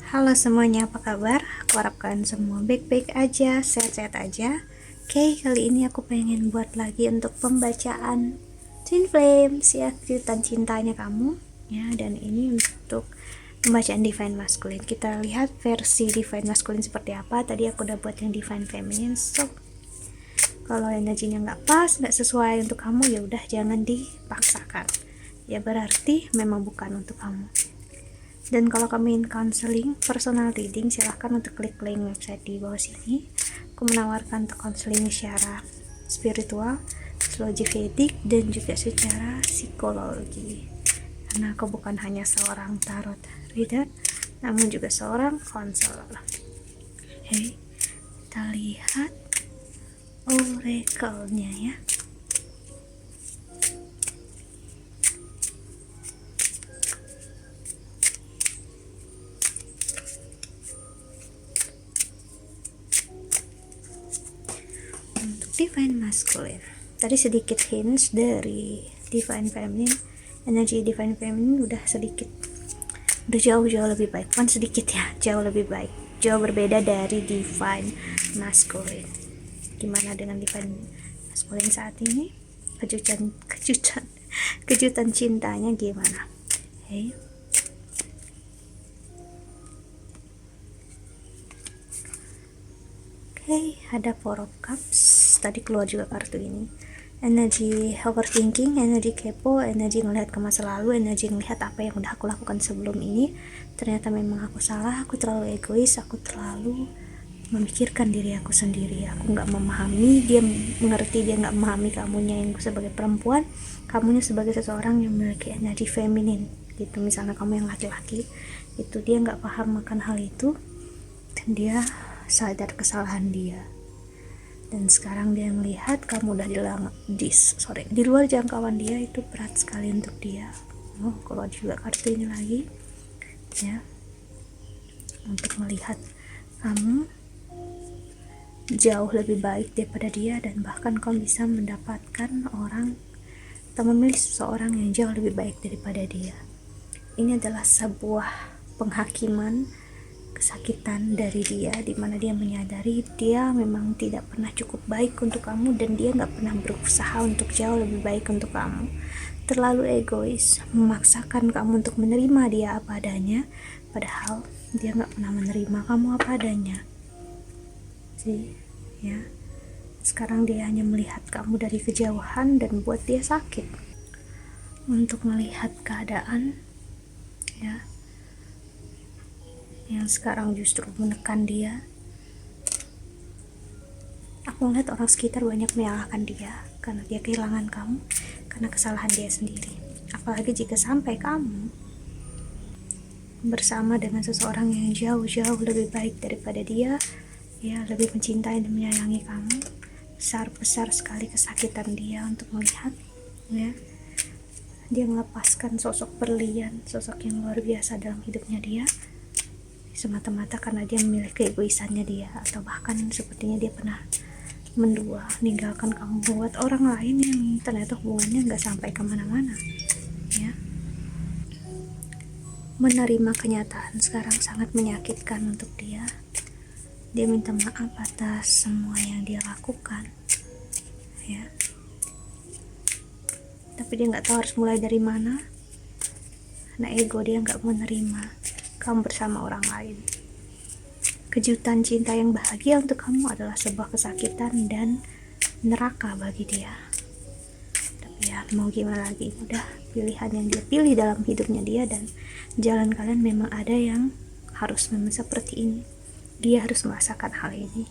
Halo semuanya, apa kabar? Aku harap kalian semua baik-baik aja, sehat-sehat aja. Oke, kali ini aku pengen buat lagi untuk pembacaan Twin Flames ya, kejutan cintanya kamu ya. Dan ini untuk pembacaan Divine Masculine. Kita lihat versi Divine Masculine seperti apa. Tadi aku udah buat yang Divine Feminine. So, kalau energinya nggak pas, nggak sesuai untuk kamu, ya udah jangan dipaksakan. Ya berarti memang bukan untuk kamu. Dan kalau kamu ingin counseling, personal reading, silahkan untuk klik link website di bawah sini. Aku menawarkan untuk counseling secara spiritual, astrologi Vedic, dan juga secara psikologi. Karena aku bukan hanya seorang tarot reader, namun juga seorang konselor. Oke, kita lihat oracle-nya ya. Divine Masculine. Tadi sedikit hints dari Divine Feminine. Energi Divine Feminine udah sedikit, udah jauh-jauh lebih baik. Bukan sedikit ya, jauh lebih baik. Jauh berbeda dari Divine Masculine. Gimana dengan Divine Masculine saat ini? Kejutan cintanya gimana? Hey. Oke, ada Four of Cups. Tadi keluar juga kartu ini. Energi overthinking, energi kepo, energi ngelihat ke masa lalu, energi ngelihat apa yang udah aku lakukan sebelum ini. Ternyata memang aku salah, aku terlalu egois, aku terlalu memikirkan diri aku sendiri. Aku nggak memahami, dia mengerti, dia nggak memahami kamunya yang sebagai perempuan, kamunya sebagai seseorang yang memiliki energi feminin. Gitu, misalnya kamu yang laki-laki, itu dia nggak paham akan hal itu, dan dia sadar kesalahan dia. Dan sekarang dia melihat kamu udah di luar jangkauan dia, itu berat sekali untuk dia. Keluar juga kartu ini lagi ya, untuk melihat kamu jauh lebih baik daripada dia, dan bahkan kamu bisa mendapatkan orang atau memilih seseorang yang jauh lebih baik daripada dia. Ini adalah sebuah penghakiman kesakitan dari dia, dimana dia menyadari dia memang tidak pernah cukup baik untuk kamu, dan dia gak pernah berusaha untuk jauh lebih baik untuk kamu. Terlalu egois, memaksakan kamu untuk menerima dia apa adanya, padahal dia gak pernah menerima kamu apa adanya sih ya. Sekarang dia hanya melihat kamu dari kejauhan dan buat dia sakit untuk melihat keadaan ya yang sekarang justru menekan dia. Aku melihat orang sekitar banyak menyalahkan dia karena dia kehilangan kamu, karena kesalahan dia sendiri. Apalagi jika sampai kamu bersama dengan seseorang yang jauh-jauh lebih baik daripada dia, ya lebih mencintai dan menyayangi kamu. Besar sekali kesakitan dia untuk melihat ya dia melepaskan sosok berlian, sosok yang luar biasa dalam hidupnya dia, semata-mata karena dia memilih keegoisannya dia, atau bahkan sepertinya dia pernah mendua, meninggalkan kamu buat orang lain yang ternyata hubungannya nggak sampai kemana-mana ya. Menerima kenyataan sekarang sangat menyakitkan untuk dia. Dia minta maaf atas semua yang dia lakukan ya, tapi dia nggak tahu harus mulai dari mana karena ego dia nggak menerima kamu bersama orang lain. Kejutan cinta yang bahagia untuk kamu adalah sebuah kesakitan dan neraka bagi dia. Tapi ya mau gimana lagi, udah pilihan yang dia pilih dalam hidupnya dia, dan jalan kalian memang ada yang harus memang seperti ini. Dia harus merasakan hal ini,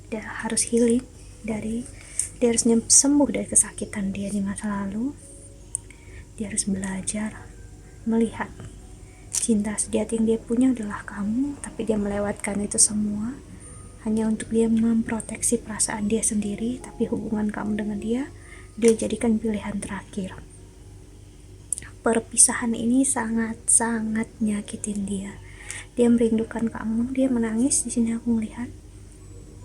dia harus healing dia harus sembuh dari kesakitan dia di masa lalu. Dia harus belajar melihat cinta sejati yang dia punya adalah kamu, tapi dia melewatkan itu semua hanya untuk dia memproteksi perasaan dia sendiri. Tapi hubungan kamu dengan dia jadikan pilihan terakhir. Perpisahan ini sangat-sangat nyakitin dia. Dia merindukan kamu, dia menangis. Di sini aku melihat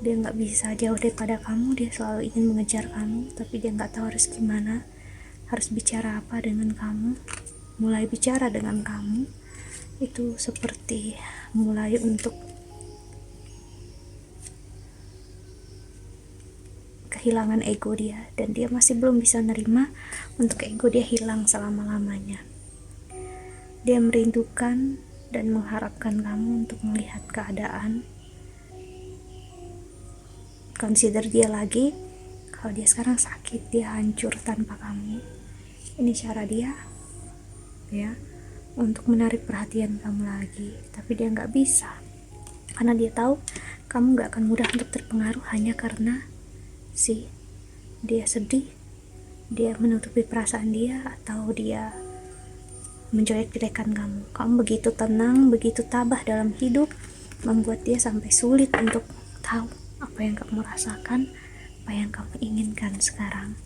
dia nggak bisa jauh daripada kamu, dia selalu ingin mengejar kamu, tapi dia nggak tahu harus gimana, harus bicara apa dengan kamu, mulai bicara dengan kamu itu seperti mulai untuk kehilangan ego dia, dan dia masih belum bisa nerima untuk ego dia hilang selama-lamanya. Dia merindukan dan mengharapkan kamu untuk melihat keadaan, consider dia lagi. Kalau dia sekarang sakit, dia hancur tanpa kamu. Ini cara dia ya untuk menarik perhatian kamu lagi, tapi dia nggak bisa karena dia tahu kamu nggak akan mudah untuk terpengaruh hanya karena dia sedih, dia menutupi perasaan dia, atau dia menjelek-jelekan kamu. Kamu begitu tenang, begitu tabah dalam hidup, membuat dia sampai sulit untuk tahu apa yang kamu rasakan, apa yang kamu inginkan sekarang.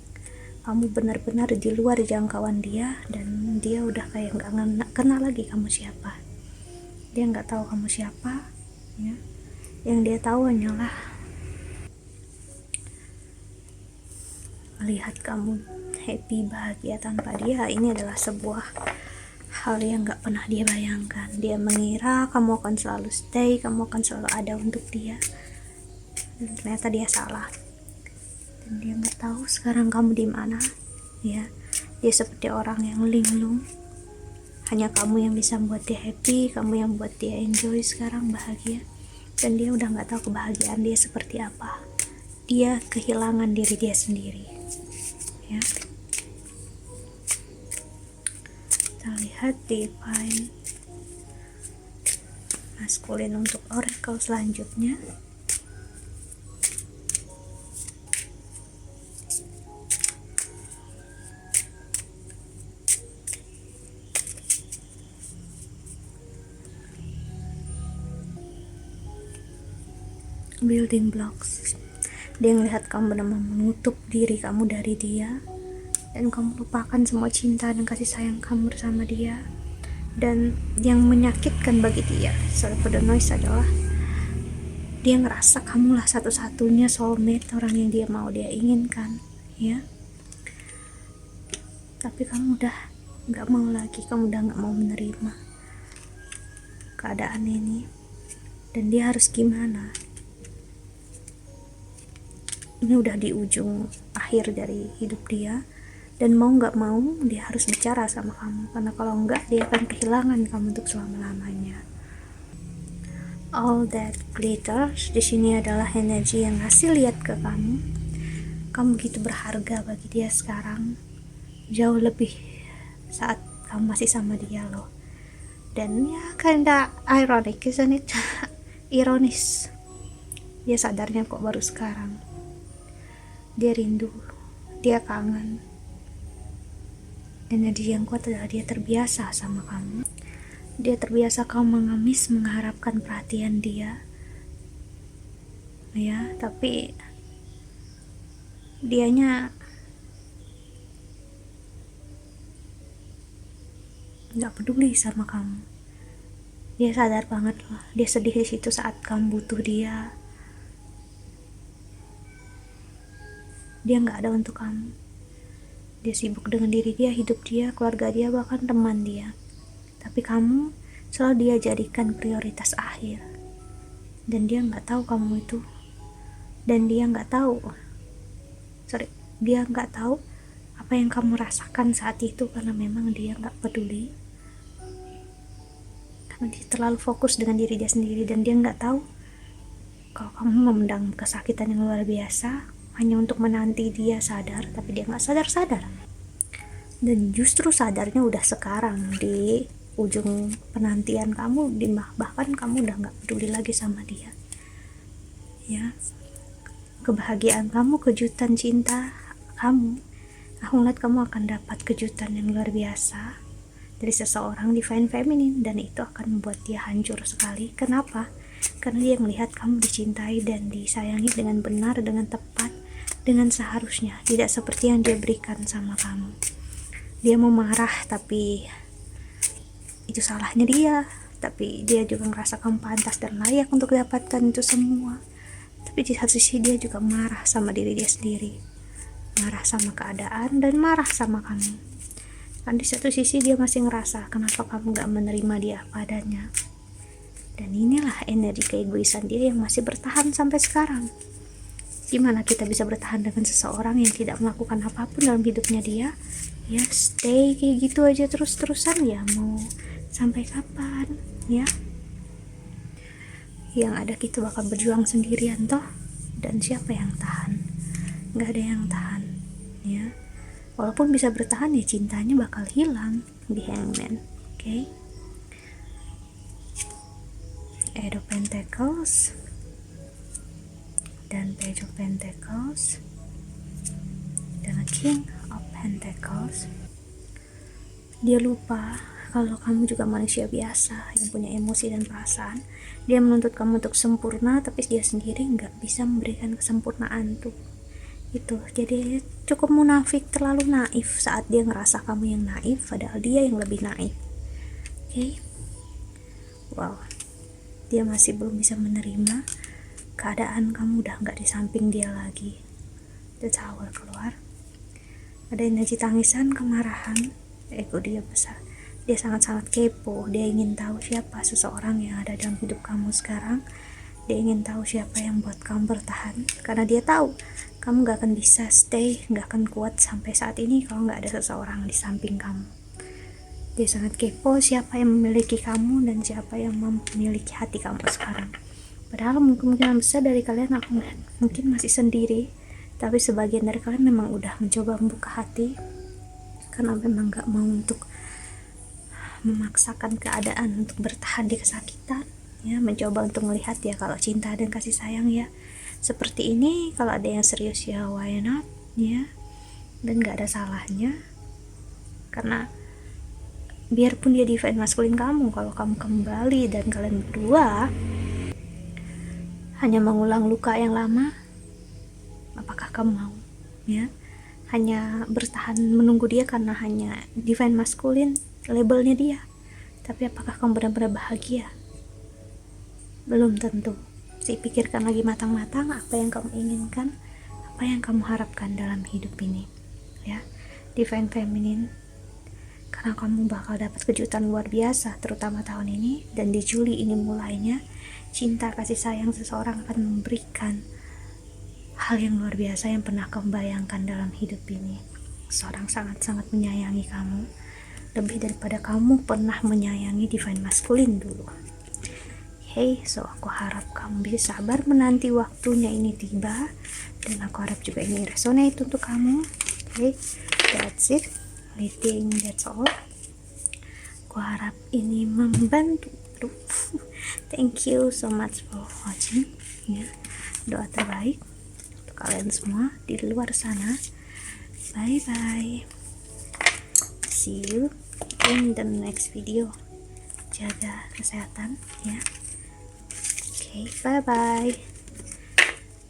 Kamu benar-benar di luar jangkauan dia, dan dia udah kayak gak kenal lagi kamu siapa. Dia gak tahu kamu siapa ya. Yang dia tahu hanyalah melihat kamu happy, bahagia tanpa dia. Ini adalah sebuah hal yang gak pernah dia bayangkan. Dia mengira kamu akan selalu stay, kamu akan selalu ada untuk dia, dan ternyata dia salah. Dan dia nggak tahu sekarang kamu di mana ya. Dia seperti orang yang linglung, hanya kamu yang bisa membuat dia happy, kamu yang buat dia enjoy sekarang, bahagia. Dan dia udah nggak tahu kebahagiaan dia seperti apa. Dia kehilangan diri dia sendiri ya. Kita lihat divine maskulin untuk oracle selanjutnya. Building blocks. Dia ngelihat kamu benar-benar menutup diri kamu dari dia, dan kamu lupakan semua cinta dan kasih sayang kamu bersama dia. Dan yang menyakitkan bagi dia, for the noise, adalah dia ngerasa kamulah satu-satunya soulmate, orang yang dia mau, dia inginkan ya. Tapi kamu udah gak mau lagi, kamu udah gak mau menerima keadaan ini. Dan dia harus gimana? Ini udah di ujung akhir dari hidup dia, dan mau gak mau dia harus bicara sama kamu, karena kalau enggak dia akan kehilangan kamu untuk selama-lamanya. All that glitters di sini adalah energi yang ngasih lihat ke kamu. Kamu begitu berharga bagi dia sekarang, jauh lebih saat kamu masih sama dia loh. Dan ya kinda ironic, isn't it? Ironis. Dia sadarnya kok baru sekarang. Dia rindu, dia kangen. Energi yang kuat adalah dia terbiasa sama kamu. Dia terbiasa kamu mengemis, mengharapkan perhatian dia ya, tapi dianya nggak peduli sama kamu. Dia sadar banget loh, dia sedih di situ saat kamu butuh dia. Dia nggak ada untuk kamu. Dia sibuk dengan diri dia, hidup dia, keluarga dia, bahkan teman dia. Tapi kamu selalu dia jadikan prioritas akhir. Dan dia nggak tahu kamu itu. Dan dia nggak tahu. Dia nggak tahu apa yang kamu rasakan saat itu, karena memang dia nggak peduli. Karena dia terlalu fokus dengan diri dia sendiri, dan dia nggak tahu kalau kamu memendam kesakitan yang luar biasa hanya untuk menanti dia sadar, tapi dia nggak sadar-sadar. Dan justru sadarnya udah sekarang, di ujung penantian kamu, bahkan kamu udah nggak peduli lagi sama dia ya. Kebahagiaan kamu, kejutan cinta kamu, aku ngeliat kamu akan dapat kejutan yang luar biasa dari seseorang divine feminine, dan itu akan membuat dia hancur sekali. Kenapa? Karena dia melihat kamu dicintai dan disayangi dengan benar, dengan tepat, dengan seharusnya, tidak seperti yang dia berikan sama kamu. Dia mau marah, tapi itu salahnya dia. Tapi dia juga ngerasa kamu pantas dan layak untuk dapatkan itu semua. Tapi di satu sisi dia juga marah sama diri dia sendiri, marah sama keadaan, dan marah sama kamu. Kan di satu sisi dia masih ngerasa kenapa kamu gak menerima dia apa adanya. Dan inilah energi keegoisan dia yang masih bertahan sampai sekarang. Gimana kita bisa bertahan dengan seseorang yang tidak melakukan apapun dalam hidupnya dia? Ya stay kayak gitu aja terus-terusan, ya mau sampai kapan ya? Yang ada kita bakal berjuang sendirian toh. Dan siapa yang tahan? Gak ada yang tahan ya. Walaupun bisa bertahan, ya cintanya bakal hilang di Hangman. Oke. Eight of Pentacles dan Page of Pentacles dan King of Pentacles. Dia lupa kalau kamu juga manusia biasa yang punya emosi dan perasaan. Dia menuntut kamu untuk sempurna, tapi dia sendiri nggak bisa memberikan kesempurnaan tuh. Itu jadi cukup munafik, terlalu naif saat dia ngerasa kamu yang naif, padahal dia yang lebih naif. Oke. Wow, dia masih belum bisa menerima keadaan kamu udah nggak di samping dia lagi. The Tower keluar, ada energi tangisan, kemarahan, ego dia besar. Dia sangat-sangat kepo, dia ingin tahu siapa seseorang yang ada dalam hidup kamu sekarang. Dia ingin tahu siapa yang buat kamu bertahan, karena dia tahu kamu gak akan bisa stay, gak akan kuat sampai saat ini kalau gak ada seseorang di samping kamu. Dia sangat kepo siapa yang memiliki kamu dan siapa yang memiliki hati kamu sekarang. Padahal kemungkinan besar dari kalian aku mungkin masih sendiri, tapi sebagian dari kalian memang udah mencoba membuka hati karena memang gak mau untuk memaksakan keadaan untuk bertahan di kesakitan ya, mencoba untuk melihat ya kalau cinta dan kasih sayang ya seperti ini. Kalau ada yang serius ya why not ya, dan gak ada salahnya, karena biarpun dia divine maskulin kamu, kalau kamu kembali dan kalian berdua hanya mengulang luka yang lama, apakah kamu mau ya hanya bertahan menunggu dia karena hanya divine maskulin labelnya dia? Tapi apakah kamu benar-benar bahagia? Belum tentu. Pikirkan lagi matang-matang apa yang kamu inginkan, apa yang kamu harapkan dalam hidup ini ya, divine feminine, karena kamu bakal dapat kejutan luar biasa terutama tahun ini. Dan di Juli ini mulainya cinta kasih sayang seseorang akan memberikan hal yang luar biasa yang pernah kamu bayangkan dalam hidup ini. Seorang sangat-sangat menyayangi kamu, lebih daripada kamu pernah menyayangi divine maskulin dulu. Hey, so aku harap kamu bisa sabar menanti waktunya ini tiba, dan aku harap juga ini resonate untuk kamu. Okay, that's it. I think that's all. Aku harap ini membantu. Thank you so much for watching ya. Doa terbaik untuk kalian semua di luar sana. Bye bye. See you in the next video. Jaga kesehatan ya. Oke, bye bye.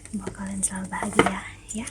Semoga kalian selalu bahagia ya.